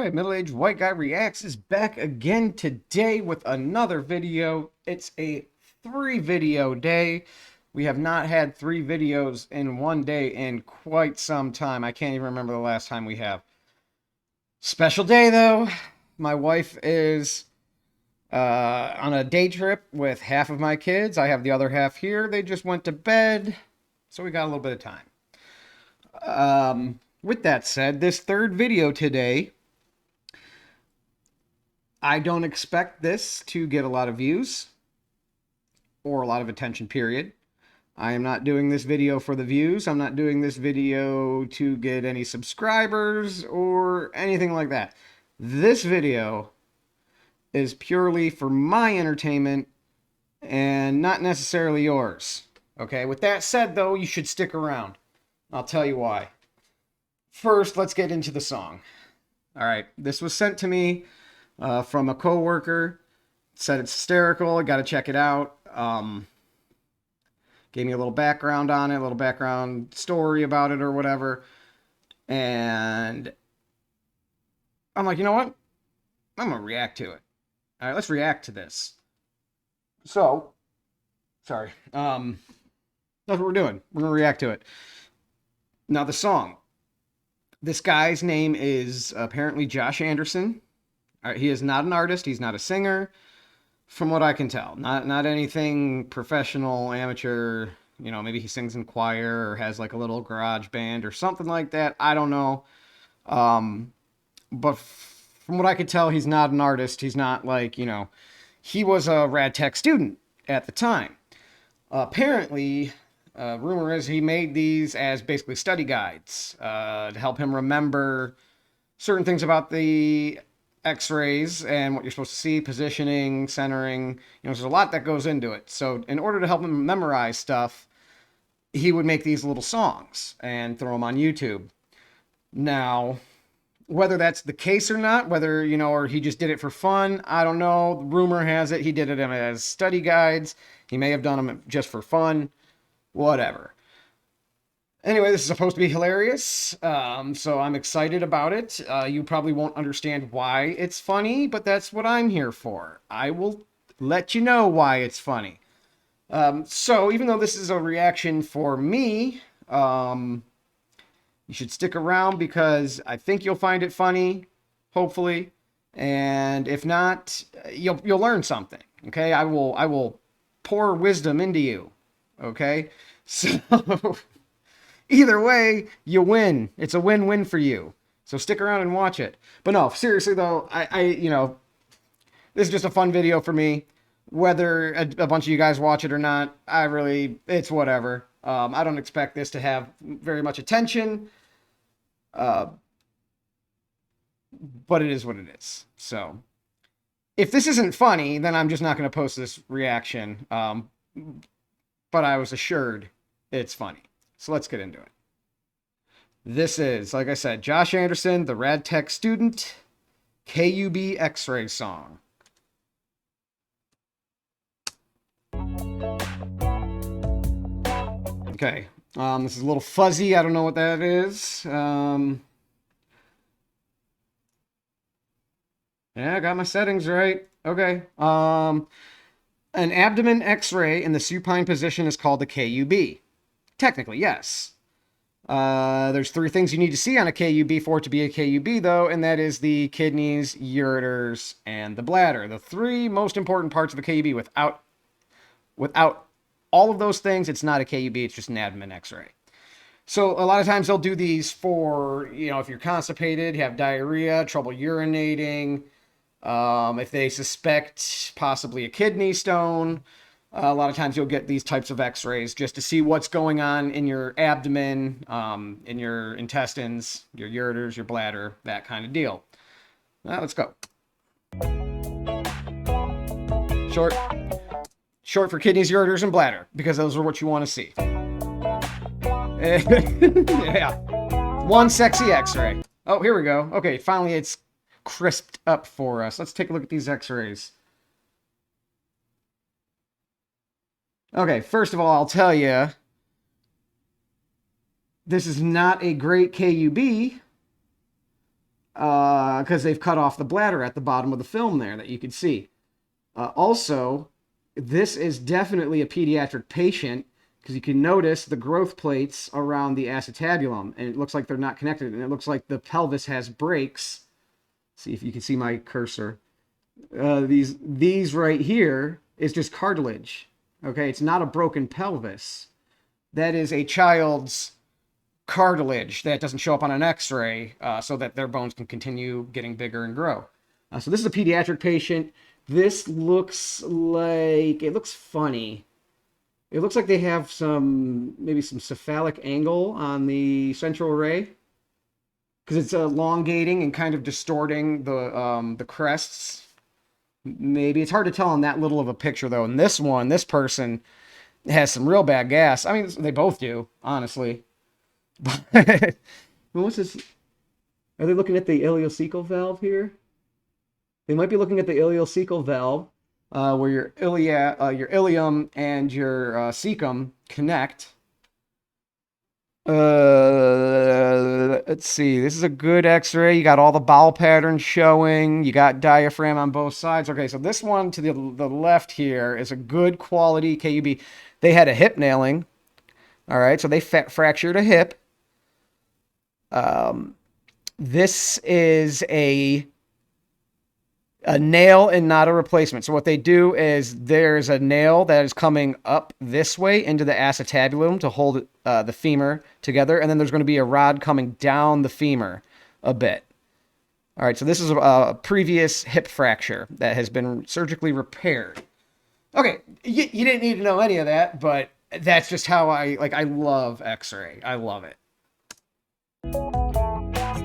Alright, Middle-Aged White Guy Reacts is back again today with another video. It's a 3-video day. We have not had 3 videos in one day in quite some time. I can't even remember the last time we have. Special day though. My wife is on a day trip with half of my kids. I have the other half here. They just went to bed, so we got a little bit of time. With that said, this third video today, I don't expect this to get a lot of views or a lot of attention, period. I am not doing this video for the views. I'm not doing this video to get any subscribers or anything like that. This video is purely for my entertainment and not necessarily yours. Okay, with that said though, you should stick around. I'll tell you why. First, let's get into the song. All right, this was sent to me from a coworker. Said it's hysterical. I got to check it out. Gave me a little background on it, a little background story about it or whatever. And I'm like, you know what? I'm going to react to it. All right, let's react to this. So, sorry. That's what we're doing. We're going to react to it. Now, the song. This guy's name is apparently Josh Anderson. He is not an artist. He's not a singer, from what I can tell. Not anything professional, amateur. You know, maybe he sings in choir or has like a little garage band or something like that. I don't know. But from what I could tell, he's not an artist. He's not like, you know, he was a rad tech student at the time. Apparently, rumor is he made these as basically study guides to help him remember certain things about the x-rays and what you're supposed to see, positioning, centering. You know, there's a lot that goes into it. So in order to help him memorize stuff, he would make these little songs and throw them on YouTube. Now, whether that's the case or not, whether, you know, or he just did it for fun, I don't know. Rumor has it he did it as study guides. He may have done them just for fun. Whatever. Anyway, this is supposed to be hilarious, so I'm excited about it. You probably won't understand why it's funny, but that's what I'm here for. I will let you know why it's funny. So even though this is a reaction for me, you should stick around because I think you'll find it funny, hopefully. And if not, you'll learn something. Okay, I will pour wisdom into you. Okay, so either way, you win. It's a win-win for you. So stick around and watch it. But no, seriously though, you know, this is just a fun video for me. Whether a bunch of you guys watch it or not, it's whatever. I don't expect this to have very much attention. But it is what it is. So if this isn't funny, then I'm just not going to post this reaction. But I was assured it's funny. So let's get into it. This is, like I said, Josh Anderson, the rad tech student, KUB X-ray song. Okay, this is a little fuzzy. I don't know what that is. Yeah, I got my settings right. Okay. An abdomen x-ray in the supine position is called the KUB. Technically, yes. There's 3 things you need to see on a KUB for it to be a KUB, though, and that is the kidneys, ureters, and the bladder. The 3 most important parts of a KUB. Without all of those things, it's not a KUB, it's just an abdomen x-ray. So a lot of times they'll do these for, you know, if you're constipated, you have diarrhea, trouble urinating, if they suspect possibly a kidney stone. A lot of times you'll get these types of x-rays just to see what's going on in your abdomen, in your intestines, your ureters, your bladder, that kind of deal. Now let's go. Short for kidneys, ureters, and bladder, because those are what you want to see. Yeah. One sexy x-ray. Oh, here we go. Okay, finally it's crisped up for us. Let's take a look at these x-rays. Okay, first of all, I'll tell you, this is not a great KUB. because they've cut off the bladder at the bottom of the film there that you can see. Also, this is definitely a pediatric patient because you can notice the growth plates around the acetabulum, and it looks like they're not connected, and it looks like the pelvis has breaks. See if you can see my cursor. These right here is just cartilage. Okay, it's not a broken pelvis. That is a child's cartilage that doesn't show up on an x-ray so that their bones can continue getting bigger and grow. So this is a pediatric patient. This looks like, it looks funny. It looks like they have maybe some cephalic angle on the central array because it's elongating and kind of distorting the crests. Maybe it's hard to tell on that little of a picture though. And this one, this person has some real bad gas. I mean, they both do, honestly. But what's this? Are they looking at the ileocecal valve here? They might be looking at the ileocecal valve, where your ilium and your cecum connect. Let's see. This is a good X-ray. You got all the bowel patterns showing. You got diaphragm on both sides. Okay, so this one to the left here is a good quality KUB. They had a hip nailing. All right, so they fractured a hip. This is a nail and not a replacement. So what they do is there's a nail that is coming up this way into the acetabulum to hold the femur together, and then there's going to be a rod coming down the femur a bit. All right, so this is a previous hip fracture that has been surgically repaired. Okay, you didn't need to know any of that, but that's just how I love X-ray. I love it. You're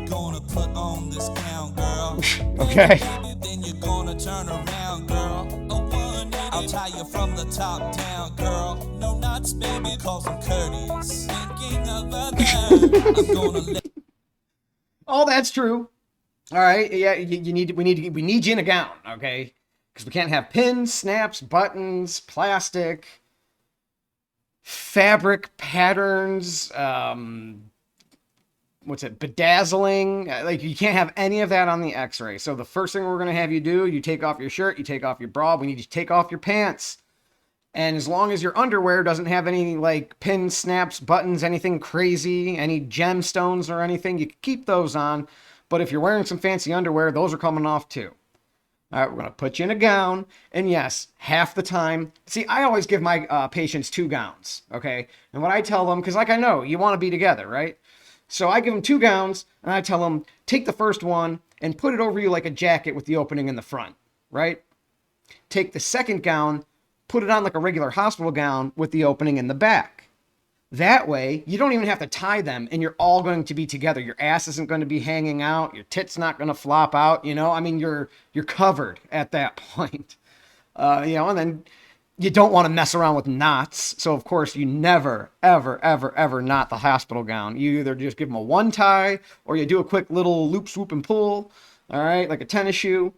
gonna put on this gown, girl. Okay. Then you're gonna turn around, girl. I'll tie you from the top down, girl. No knots, baby, cause I'm courteous. Thinking of other, I'm gonna let. Oh, that's true. All right, yeah, we need you in a gown, okay? Because we can't have pins, snaps, buttons, plastic, fabric patterns, bedazzling. Like, you can't have any of that on the X-ray. So the first thing we're going to have you do, you take off your shirt, you take off your bra, we need you to take off your pants. And as long as your underwear doesn't have any, like, pins, snaps, buttons, anything crazy, any gemstones or anything, you can keep those on. But if you're wearing some fancy underwear, those are coming off too. All right, we're going to put you in a gown. And yes, half the time, see, I always give my patients 2 gowns, okay? And what I tell them, because like I know, you want to be together, right? So I give them 2 gowns, and I tell them, take the first one and put it over you like a jacket with the opening in the front, right? Take the second gown, put it on like a regular hospital gown with the opening in the back. That way, you don't even have to tie them, and you're all going to be together. Your ass isn't going to be hanging out. Your tit's not going to flop out, you know? I mean, you're covered at that point. And then you don't want to mess around with knots. So, of course, you never, ever, ever, ever knot the hospital gown. You either just give them a one tie, or you do a quick little loop, swoop, and pull, all right, like a tennis shoe.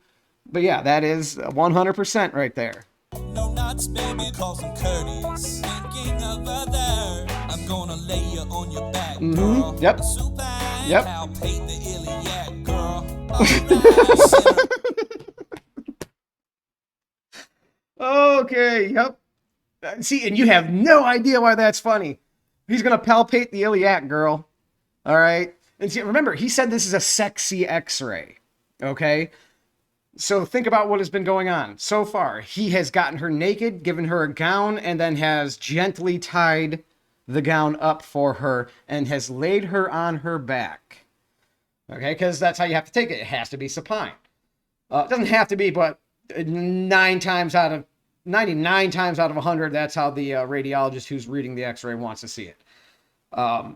But yeah, that is 100% right there. No knots, baby, cause I'm courteous. Thinking of other, I'm gonna lay you on your back, girl. Yep. Yep. Palpate the iliac, girl. Okay, yep. See, and you have no idea why that's funny. He's gonna palpate the iliac, girl. All right? And see, remember, he said this is a sexy X-ray, okay? So think about what has been going on so far. He has gotten her naked, given her a gown, and then has gently tied the gown up for her and has laid her on her back. Okay, because that's how you have to take it. It has to be supine. It doesn't have to be, but 99 times out of 100, that's how the radiologist who's reading the X-ray wants to see it. And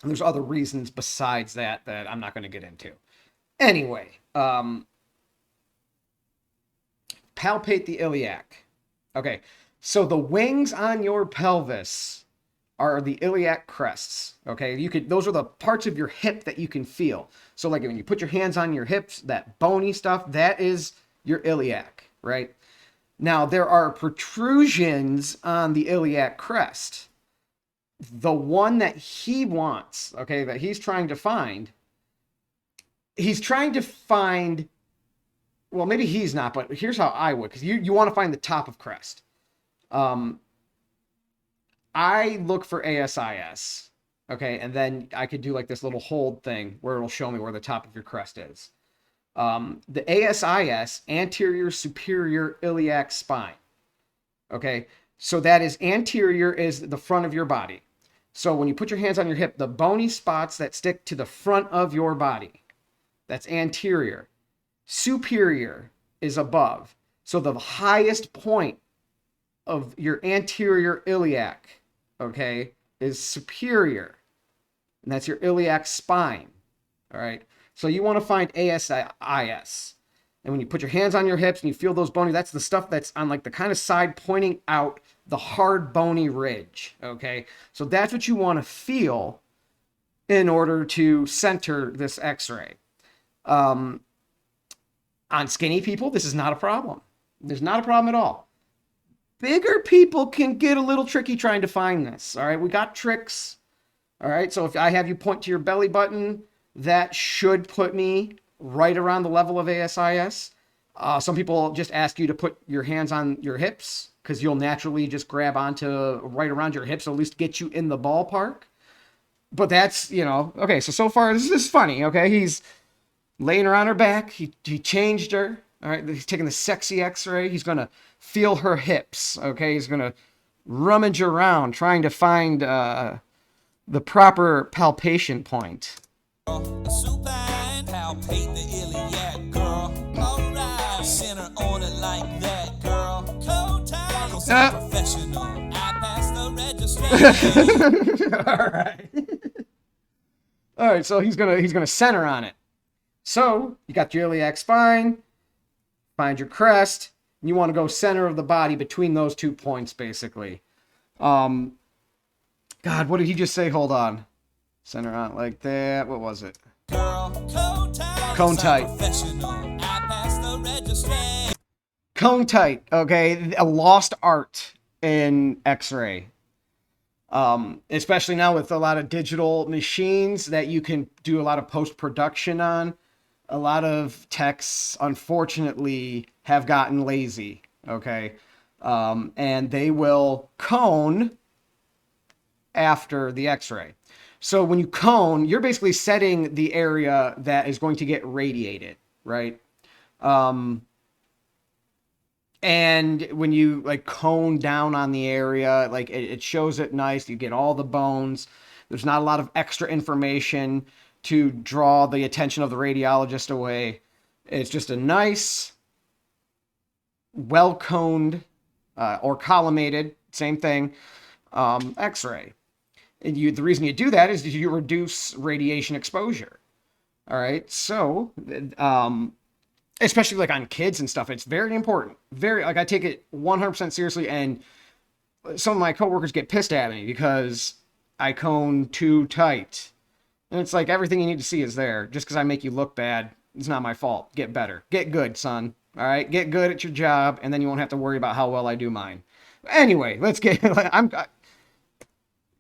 there's other reasons besides that I'm not going to get into. Anyway, palpate the iliac. Okay, so the wings on your pelvis are the iliac crests. Okay, those are the parts of your hip that you can feel. So like when you put your hands on your hips, that bony stuff, that is your iliac, right? Now there are protrusions on the iliac crest. The one that he wants, okay, that he's trying to find, he's trying to find, well, maybe he's not, but here's how I would, because you want to find the top of crest. I look for ASIS, okay, and then I could do like this little hold thing where it'll show me where the top of your crest is. The ASIS, anterior superior iliac spine, okay, so that is anterior is the front of your body. So when you put your hands on your hip, the bony spots that stick to the front of your body, that's anterior. Superior is above. So the highest point of your anterior iliac, okay, is superior. And that's your iliac spine. All right. So you want to find ASIS. And when you put your hands on your hips and you feel those bony, that's the stuff that's on like the kind of side pointing out the hard bony ridge. Okay. So that's what you want to feel in order to center this x-ray. On skinny people, this is not a problem. There's not a problem at all. Bigger people can get a little tricky trying to find this. All right. We got tricks. All right. So if I have you point to your belly button, that should put me right around the level of ASIS. Some people just ask you to put your hands on your hips because you'll naturally just grab onto right around your hips, at least get you in the ballpark. But that's, okay. So far, this is funny. Okay. He's laying her on her back. He changed her. All right. He's taking the sexy x-ray. He's going to feel her hips. Okay. He's going to rummage around trying to find the proper palpation point. Supine, palpate the iliac, girl. Alright, center on it like that, girl. Co-tie, cause I'm professional. I pass the registration. All right, so he's gonna center on it. So you got your iliac spine, find your crest, and you want to go center of the body between those 2 points, basically. God, what did he just say? Hold on. Center on like that. What was it? Cone tight. Cone tight. Okay, a lost art in X-ray. Especially now with a lot of digital machines that you can do a lot of post-production on. A lot of techs, unfortunately, have gotten lazy. Okay, and they will cone after the X-ray. So when you cone, you're basically setting the area that is going to get radiated, right? And when you like cone down on the area, like it shows it nice. You get all the bones. There's not a lot of extra information to draw the attention of the radiologist away. It's just a nice, well-coned or collimated, same thing, X-ray. And the reason you do that is you reduce radiation exposure. All right. So, especially like on kids and stuff, it's very important. I take it 100% seriously. And some of my coworkers get pissed at me because I cone too tight. And it's like everything you need to see is there. Just because I make you look bad, it's not my fault. Get better. Get good, son. All right. Get good at your job. And then you won't have to worry about how well I do mine. Anyway, let's get,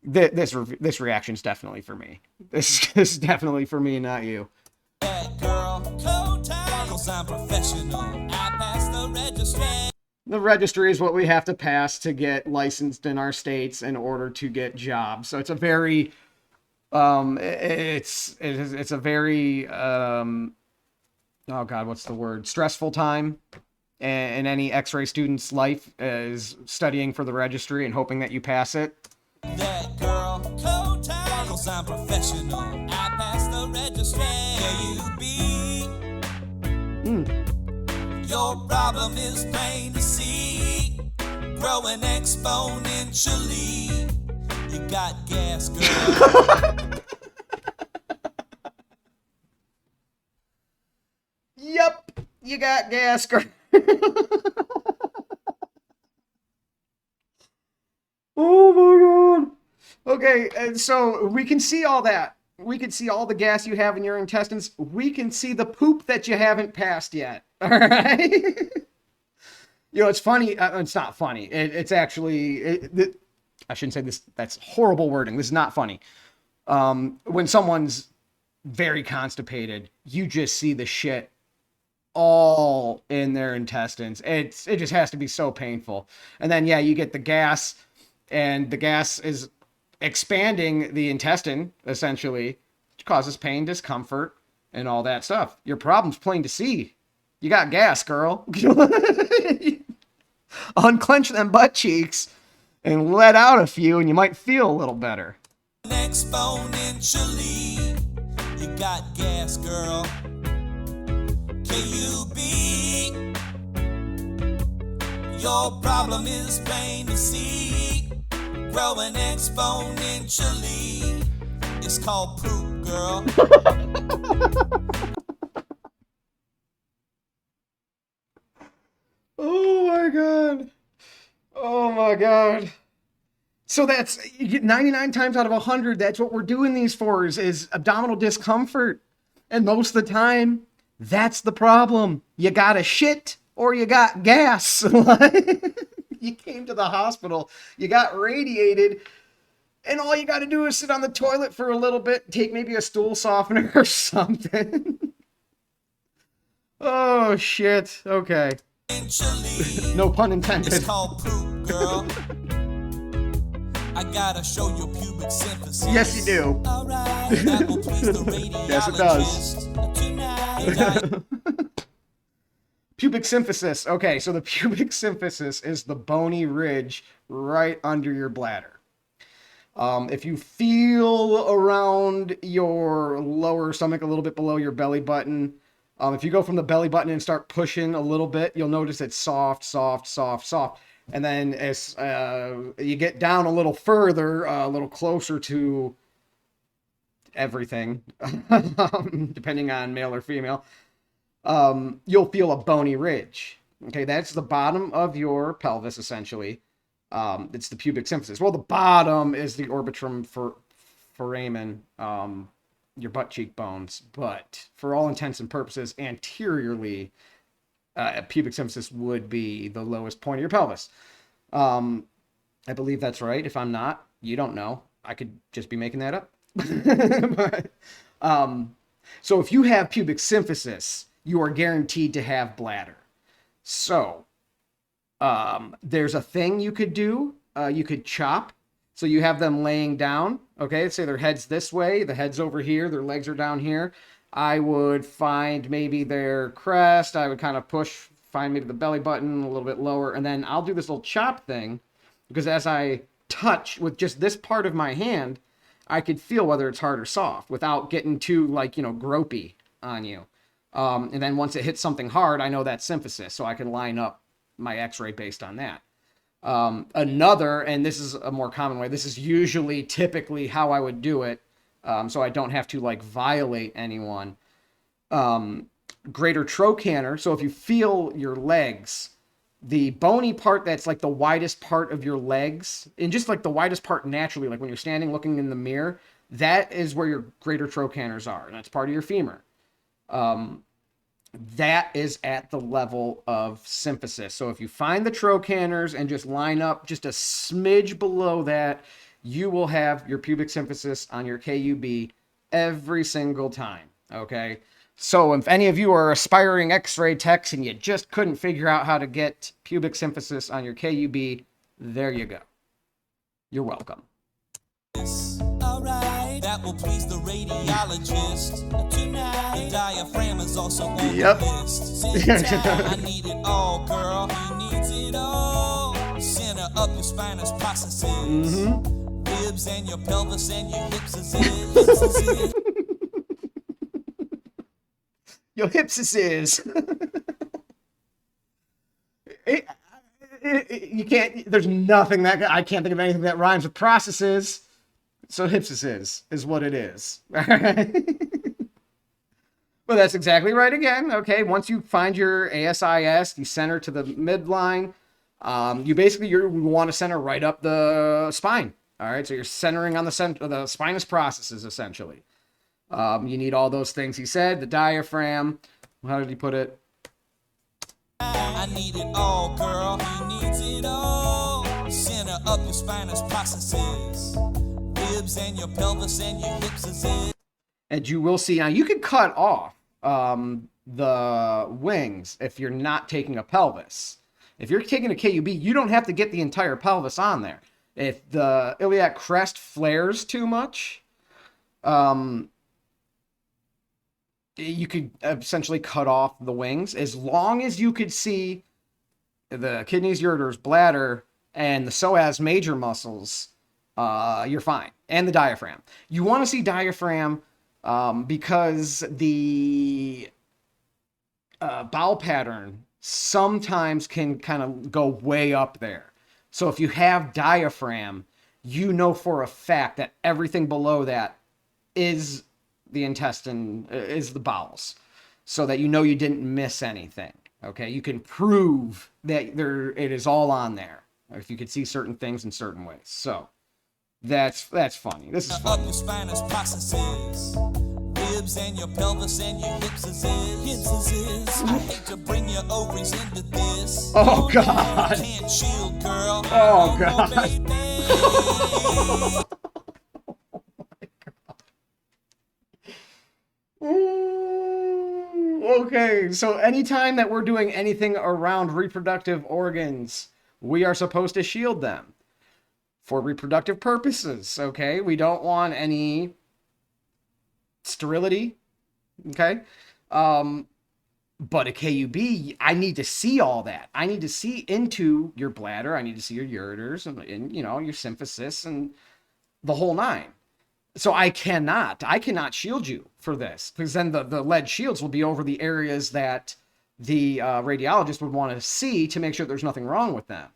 This reaction is definitely for me. This is definitely for me, not you. The registry is what we have to pass to get licensed in our states in order to get jobs. So it's a very, it's a very, oh God, what's the word? Stressful time in any X-ray student's life is studying for the registry and hoping that you pass it. That girl, co-tie, cause I'm professional. I pass the registry. Your problem is plain to see, growing exponentially. You got gas, girl. Yep, you got gas, girl. Oh my God. Okay, and so we can see all that. We can see all the gas you have in your intestines. We can see the poop that you haven't passed yet. All right? It's funny. It's not funny. It's actually, I shouldn't say this. That's horrible wording. This is not funny. When someone's very constipated, you just see the shit all in their intestines. It just has to be so painful. And then, yeah, you get the gas, and the gas is expanding the intestine, essentially, which causes pain, discomfort, and all that stuff. Your problem's plain to see. You got gas, girl. Unclench them butt cheeks and let out a few, and you might feel a little better. Exponentially, you got gas, girl. KUB, your problem is plain to see. Growing exponentially, it's called poop, girl. Oh my god. Oh my god. So that's 99 times out of 100, that's what we're doing these for, is abdominal discomfort. And most of the time, that's the problem. You got a shit or you got gas. You came to the hospital, you got radiated, and all you got to do is sit on the toilet for a little bit, take maybe a stool softener or something. Oh shit. Okay. No pun intended. It's called poop, girl. I gotta show you pubic symphysis. Yes, you do. Alright, that will please the radiologist. Yes, it does. Tonight. Pubic symphysis. Okay, so the pubic symphysis is the bony ridge right under your bladder. If you feel around your lower stomach, a little bit below your belly button, if you go from the belly button and start pushing a little bit, you'll notice it's soft, soft, soft, soft. And then as you get down a little further, a little closer to everything, depending on male or female, you'll feel a bony ridge. Okay, that's the bottom of your pelvis, essentially. It's the pubic symphysis. Well, the bottom is the orbitrum foramen, your butt cheek bones. But for all intents and purposes, anteriorly, pubic symphysis would be the lowest point of your pelvis. I believe that's right. If I'm not, you don't know. I could just be making that up. But, so if you have pubic symphysis, you are guaranteed to have bladder. So there's a thing you could do. You could chop. So you have them laying down. Okay, say their head's this way, the head's over here, their legs are down here. I would find maybe their crest. I would kind of push, find maybe the belly button a little bit lower. And then I'll do this little chop thing, because as I touch with just this part of my hand, I could feel whether it's hard or soft without getting too, like, gropey on you. And then once it hits something hard, I know that's symphysis. So I can line up my x-ray based on that. Another, and this is a more common way, this is usually typically how I would do it. So I don't have to violate anyone. Greater trochanter. So if you feel your legs, the bony part that's like the widest part of your legs, and just like the widest part naturally, like when you're standing looking in the mirror, that is where your greater trochanters are. And that's part of your femur. That is at the level of symphysis. So if you find the trochanters and just line up just a smidge below that, you will have your pubic symphysis on your KUB every single time, okay? So if any of you are aspiring x-ray techs and you just couldn't figure out how to get pubic symphysis on your KUB, there you go. You're welcome. Alright, that will please the radiologist. Tonight, the diaphragm is also on the list. Sit down, I need it all, girl. He needs it all. Center up your spinous processes. Ribs and your pelvis and your hips is it. Your hips is. You can't, there's nothing that, I can't think of anything that rhymes with processes. So hypsis is what it is. All right. Well, that's exactly right again. Okay, once you find your ASIS, you center to the midline. You want to center right up the spine. All right, so you're centering on the center of the spinous processes, essentially. You need all those things he said. The diaphragm. How did he put it? I need it all, girl. He needs it all. Center up your spinous processes. Ribs and your pelvis and your hips is it. And you will see, now you can cut off the wings if you're not taking a pelvis. If you're taking a KUB, you don't have to get the entire pelvis on there. If the iliac crest flares too much, you could essentially cut off the wings. As long as you could see the kidneys, ureters, bladder, and the psoas major muscles, you're fine. And the diaphragm. You want to see diaphragm because the bowel pattern sometimes can kind of go way up there. So if you have diaphragm, you know for a fact that everything below that is the intestine, is the bowels, so that you know you didn't miss anything. Okay, you can prove that it is all on there if you could see certain things in certain ways. So that's funny. This is funny. Your spinous processes, ribs and your pelvis and your hips is. I hate to bring your ovaries into this. Oh God. Can't shield, girl. Oh God. Okay, so anytime that we're doing anything around reproductive organs, we are supposed to shield them for reproductive purposes, okay? We don't want any sterility, okay? But a KUB, I need to see all that. I need to see into your bladder. I need to see your ureters and you know, your symphysis and the whole nine. So I cannot shield you for this, because then the lead shields will be over the areas that the radiologist would want to see to make sure there's nothing wrong with them.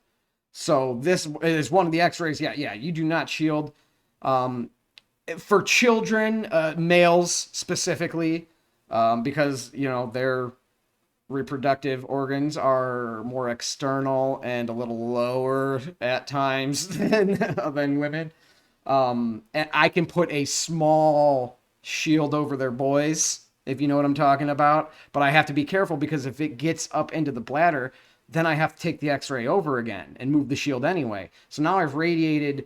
So this is one of the x-rays. Yeah, you do not shield. For children, males specifically, because, you know, their reproductive organs are more external and a little lower at times than women. And I can put a small shield over their boys, if you know what I'm talking about. But I have to be careful, because if it gets up into the bladder, then I have to take the x-ray over again and move the shield anyway. So now I've radiated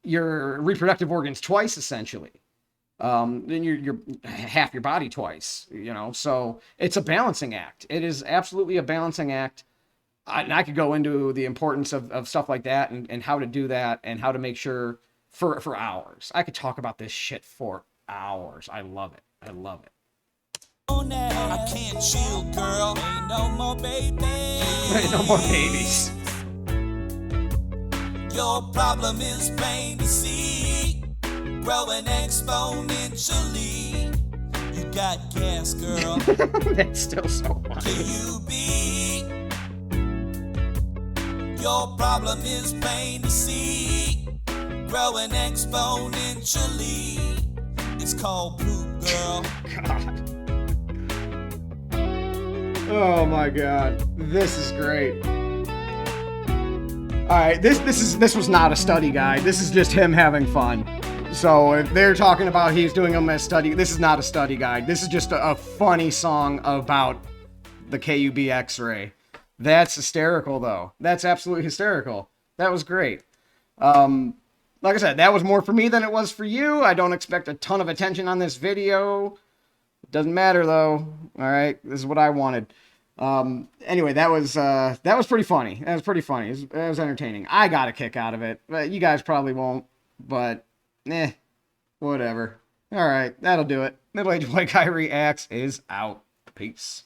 your reproductive organs twice, essentially. Then you're half your body twice, you know. So it's a balancing act. It is absolutely a balancing act. I could go into the importance of stuff like that and how to do that and how to make sure for hours. I could talk about this shit for hours. I love it. I love it. I can't shield, girl. Ain't no more babies. Ain't no more babies. Your problem is plain to see, growing exponentially. You got gas, girl. That's still so funny. KUB. Your problem is plain to see, growing exponentially. It's called poop, girl. God. Oh my God, this is great. All right, this was not a study guide. This is just him having fun. So if they're talking about he's doing them as study, this is not a study guide. This is just a funny song about the KUB X-ray. That's hysterical, though. That's absolutely hysterical. That was great. Like I said, that was more for me than it was for you. I don't expect a ton of attention on this video. Doesn't matter, though. All right, this is what I wanted. Anyway, that was pretty funny. That was pretty funny. It was entertaining. I got a kick out of it, but you guys probably won't. But, whatever. All right, that'll do it. Middle-aged white guy reacts is out. Peace.